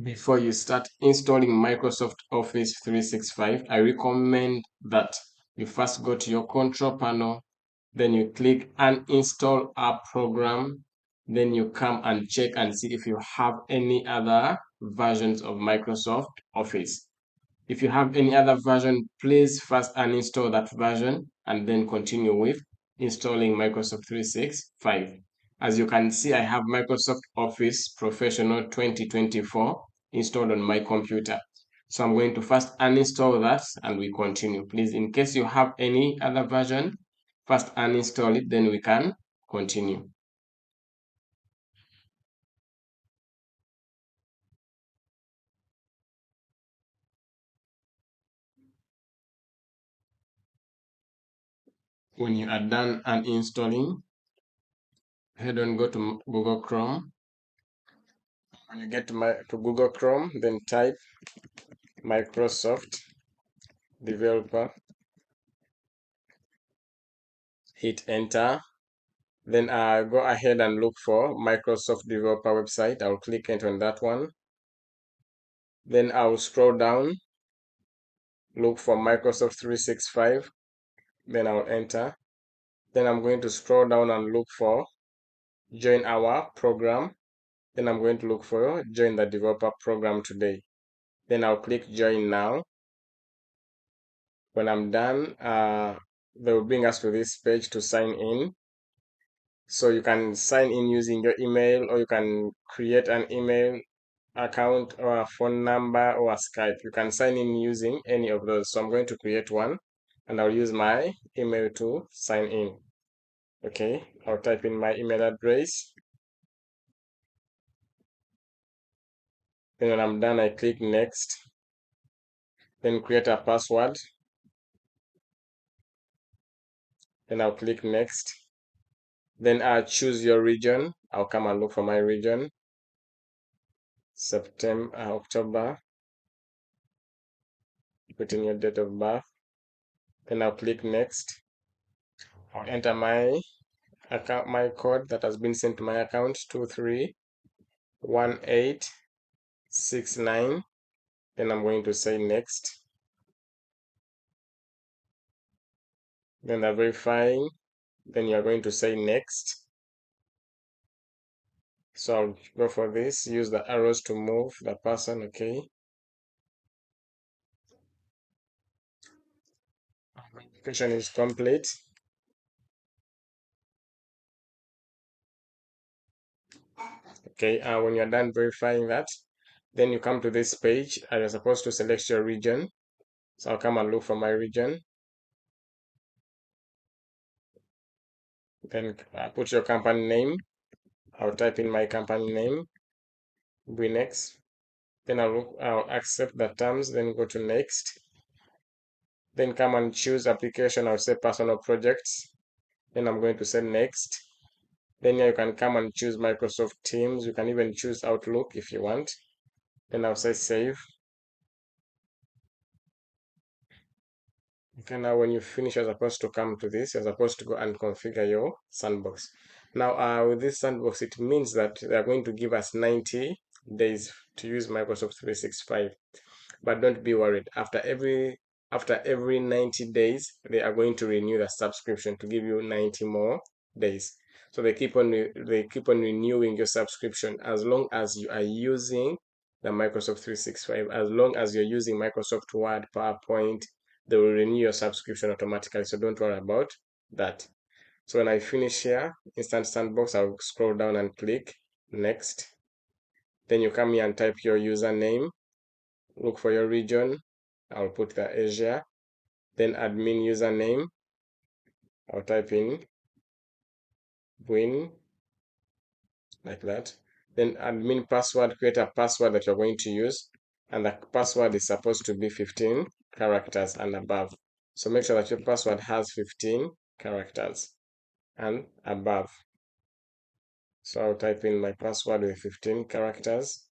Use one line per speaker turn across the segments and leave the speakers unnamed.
Before you start installing Microsoft Office 365, I recommend that you first go to your control panel, then you click Uninstall App Program, then you come and check and see if you have any other versions of Microsoft Office. If you have any other version, please first uninstall that version and then continue with installing Microsoft 365. As you can see, I have Microsoft Office Professional 2024 installed on my computer. So I'm going to first uninstall that and we continue. Please, in case you have any other version, first uninstall it, then we can continue. When you are done uninstalling, head on go to Google Chrome. When you get to Google Chrome, then type Microsoft Developer, hit enter. Then go ahead and look for Microsoft Developer website. I'll click enter on that one. Then I'll scroll down, look for Microsoft 365. Then I'll enter. Then I'm going to scroll down and look for join our program. Then I'm going to look for join the developer program today. Then I'll click join now. When I'm done, they will bring us to this page to sign in. So you can sign in using your email, or you can create an email account or a phone number or a Skype. You can sign in using any of those. So I'm going to create one and I'll use my email to sign in. Okay, I'll type in my email address. Then when I'm done, I click next. Then create a password. Then I'll click next. Then I'll choose your region. I'll come and look for my region. September, October. Put in your date of birth. Then I'll click next. I'll enter my account, my code that has been sent to my account, 231869. Then I'm going to say next. Then they're verifying. Then you're going to say next. So I'll go for this, use the arrows to move the person. Okay. Verification is complete. Okay, when you're done verifying that, then you come to this page and you're supposed to select your region. So I'll come and look for my region. Then put your company name. I'll type in my company name, Winex. Then I'll accept the terms, then go to next. Then come and choose application. I'll say personal projects. Then I'm going to say next. Then here you can come and choose Microsoft Teams. You can even choose Outlook if you want. Then I'll say save. Okay, now when you finish, you're supposed to come to this. You're supposed to go and configure your sandbox. Now, with this sandbox, it means that they're going to give us 90 days to use Microsoft 365. But don't be worried. After every 90 days, they are going to renew the subscription to give you 90 more days. So they keep on renewing your subscription as long as you are using the Microsoft 365. As long as you're using Microsoft Word, PowerPoint, they will renew your subscription automatically. So don't worry about that. So when I finish here, Instant Sandbox, I'll scroll down and click next. Then you come here and type your username. Look for your region. I'll put the Asia. Then admin username. I'll type in Win, like that. Then admin password, create a password that you're going to use. And the password is supposed to be 15 characters and above. So make sure that your password has 15 characters and above. So I'll type in my password with 15 characters.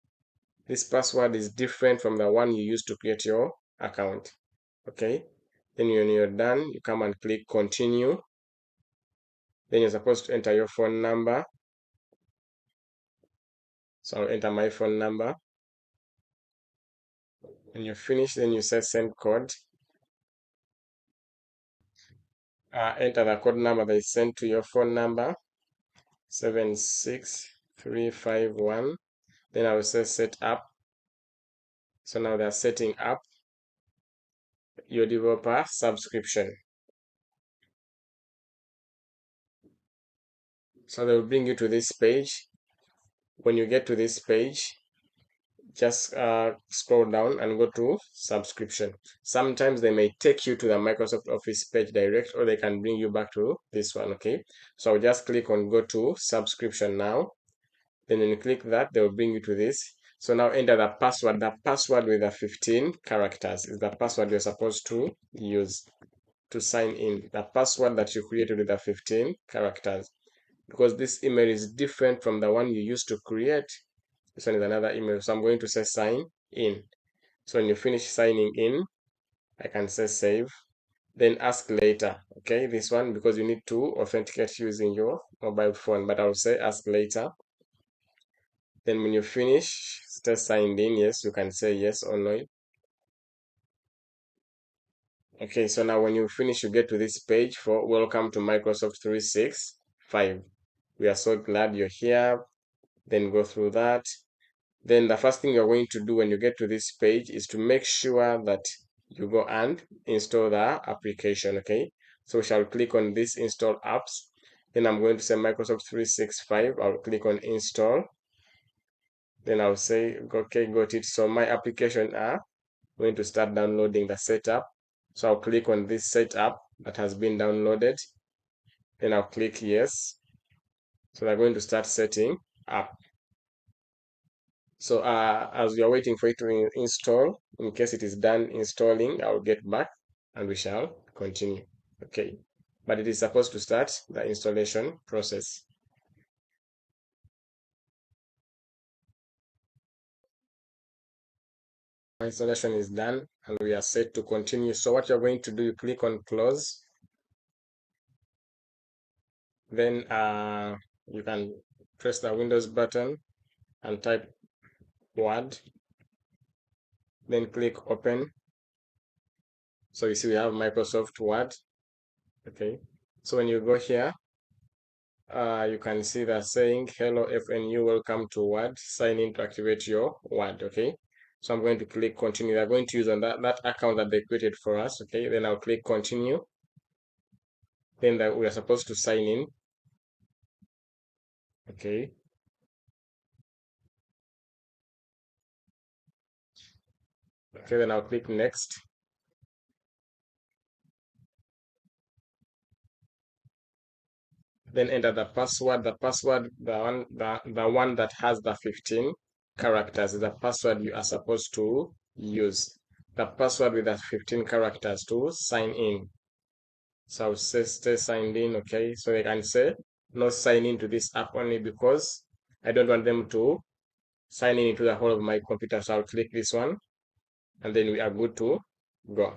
This password is different from the one you used to create your account. Okay. Then when you're done, you come and click continue. Then you're supposed to enter your phone number. So I'll enter my phone number. When you finish, then you say send code. Enter the code number that is sent to your phone number, 76351. Then I will say set up. So now they are setting up your developer subscription. So they will bring you to this page. When you get to this page, just scroll down and go to subscription. Sometimes they may take you to the Microsoft Office page direct, or they can bring you back to this one. Okay, so I'll just click on go to subscription now. Then when you click that, they will bring you to this. So now enter the password. The password with the 15 characters is the password you're supposed to use to sign in. The password that you created with the 15 characters, because this email is different from the one you used to create. This one is another email. So I'm going to say sign in. So when you finish signing in, I can say save. Then ask later. Okay, this one, because you need to authenticate using your mobile phone, but I'll say ask later. Then when you finish, stay signed in. Yes, you can say yes or no. Okay, so now when you finish, you get to this page for welcome to Microsoft 365. We are so glad you're here. Then go through that. Then the first thing you're going to do when you get to this page is to make sure that you go and install the application. Okay, so we shall click on this install apps. Then I'm going to say Microsoft 365. I'll click on install. Then I'll say okay, got it. So my application are going to start downloading the setup. So I'll click on this setup that has been downloaded. Then I'll click yes. So they're going to start setting up. So as we are waiting for it to install, in case it is done installing, I'll get back and we shall continue. Okay, but it is supposed to start the installation process. Installation is done and we are set to continue. So what you're going to do, you click on close. Then you can press the Windows button and type Word. Then click open. So you see we have Microsoft Word. Okay, so when you go here, you can see they're saying hello FNU, welcome to Word, sign in to activate your Word. Okay, so I'm going to click continue. They're going to use on that account that they created for us. Okay, then I'll click continue. Then that we are supposed to sign in. Okay, then I'll click next. Then enter the password. The password, the one that has the 15 characters is the password you are supposed to use. The password with the 15 characters to sign in. So I'll say stay signed in. Okay, so they can say no sign in to this app only because I don't want them to sign in into the whole of my computer. So I'll click this one and then we are good to go.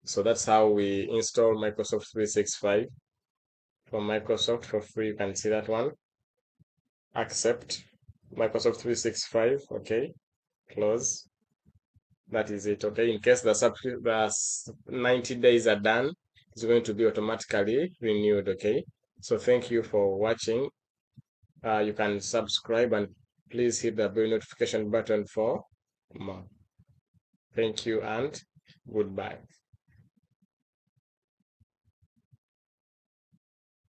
So that's how we install Microsoft 365 from Microsoft for free. You can see that one. Accept Microsoft 365. Okay, close. That is it. Okay, in case the 90 days are done, it's going to be automatically renewed. Okay, so thank you for watching. You can subscribe and please hit the bell notification button for more. Thank you and goodbye.